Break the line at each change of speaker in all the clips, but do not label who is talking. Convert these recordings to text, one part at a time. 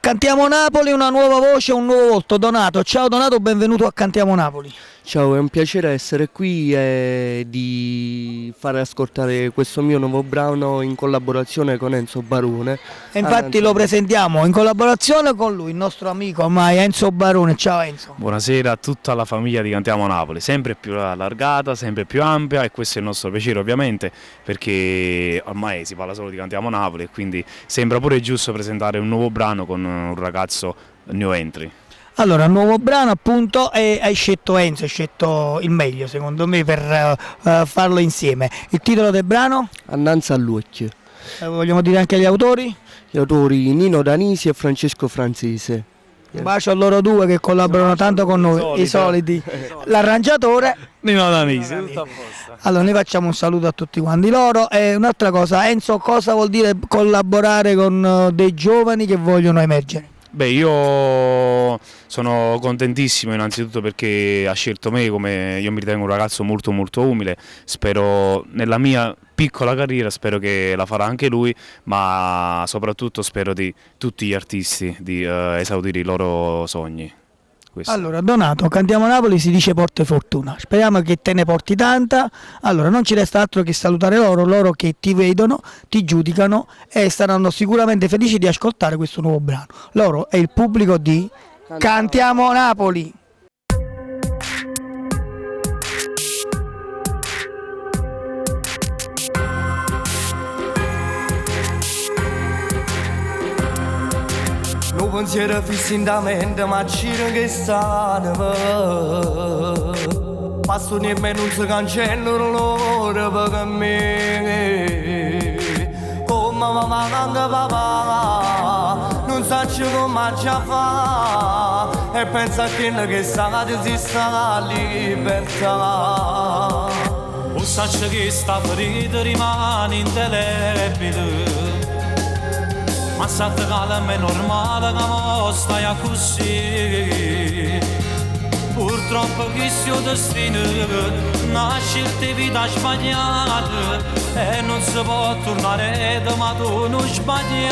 Cantiamo Napoli, una nuova voce, un nuovo volto. Donato, ciao Donato, benvenuto a Cantiamo Napoli.
Ciao, è un piacere essere qui e di fare ascoltare questo mio nuovo brano in collaborazione con Enzo Barone.
E infatti lo presentiamo in collaborazione con lui, il nostro amico ormai Enzo Barone. Ciao Enzo.
Buonasera a tutta la famiglia di Cantiamo Napoli, sempre più allargata, sempre più ampia, e questo è il nostro piacere ovviamente, perché ormai si parla solo di Cantiamo Napoli e quindi sembra pure giusto presentare un nuovo brano con un ragazzo new entry.
Allora, nuovo brano appunto, e hai scelto Enzo, hai scelto il meglio secondo me per farlo insieme. Il titolo del brano?
Annanzi all'occhio.
Vogliamo dire anche gli autori?
Gli autori Nino Danisi e Francesco Francese.
Un bacio a loro due che collaborano tanto con noi, i soliti. L'arrangiatore?
Nino Danisi, tutto a posto.
Allora, noi facciamo un saluto a tutti quanti loro. E un'altra cosa, Enzo, cosa vuol dire collaborare con dei giovani che vogliono emergere?
Beh, io sono contentissimo innanzitutto perché ha scelto me, come io mi ritengo un ragazzo molto umile, spero nella mia piccola carriera, spero che la farà anche lui, ma soprattutto spero di tutti gli artisti di esaudire i loro sogni. Questo.
Allora, Donato, Cantiamo Napoli si dice porte fortuna, speriamo che te ne porti tanta. Allora, non ci resta altro che salutare loro che ti vedono, ti giudicano e saranno sicuramente felici di ascoltare questo nuovo brano. Loro è il pubblico di Cantiamo Napoli.
Un pensiero fisso in da mente, ma c'era che stanno. Passo nemmeno non si cancella l'ora per me. Come mamma manca papà, non so come già fa. E pensa a che sta di esiste la libertà. O saccio che sta ferita rimane indelebile. Ma sapete che è normale che mo stai così. Purtroppo questo destino nasce di vita sbagliata e non si può tornare ma tu non sbagli.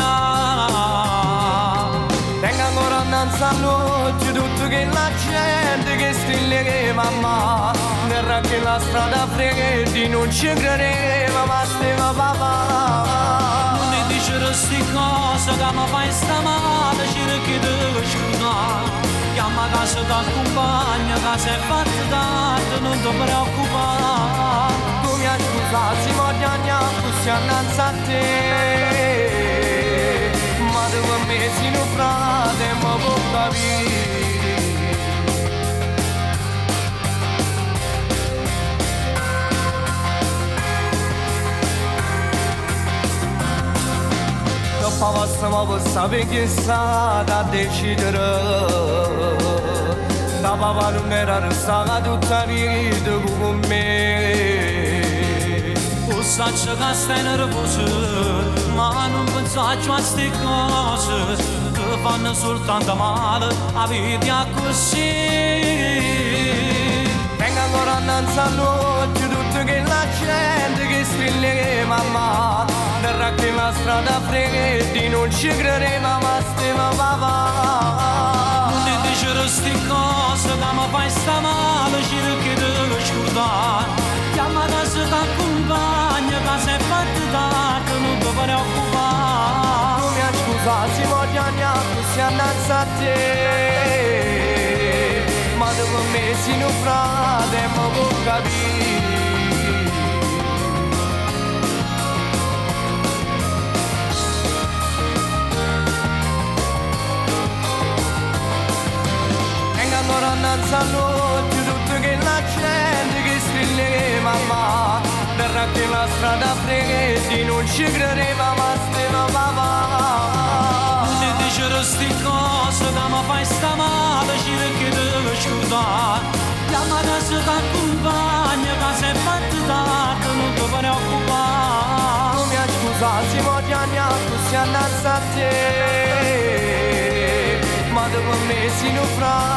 Tengo ancora innanzi a notte tutto che la gente che stille che mamma terra che la strada freddi non ci credeva ma stava papà. Sti cose che mi fai stamane cerchi di scordare. Chiama casa da compagna che si è fatta tanto, non ti preoccupare. Tu mi hai scusato, si voglio così annanzi a te. Ma dove me si non frate, ma può capire. Passamo per sapere chi è stata a decidere. Da papà non era stata tutta vita con me. O saccio che stai nervoso, ma non pensare a queste cose che fanno soltanto male a vita così. Vengo ancora innanzi a notte tutto che la gente che stille che mamma terra che la strada freddi non ci credeva ma stava papà. Non ti dicere sti cose che mi fai stamane cerchi di scordare. Chiama casa da compagna che si è fatta tardi non ti preoccupare. Tu mi hai scusato si voglio così annanzi a te. Ma dopo me si non frate ma può capire. Ancora innanzi a notte tutto che la gente che stille che mamma terra che la strada freddi non ci credeva ma stava papà. Non ti dicere sti cose che mi fai stamane cerchi di scordare. Chiama casa da compagna che si è fatta tardi non ti preoccupare. Tu mi hai scusato si voglio così annanzi a te. Ma dopo me si non fra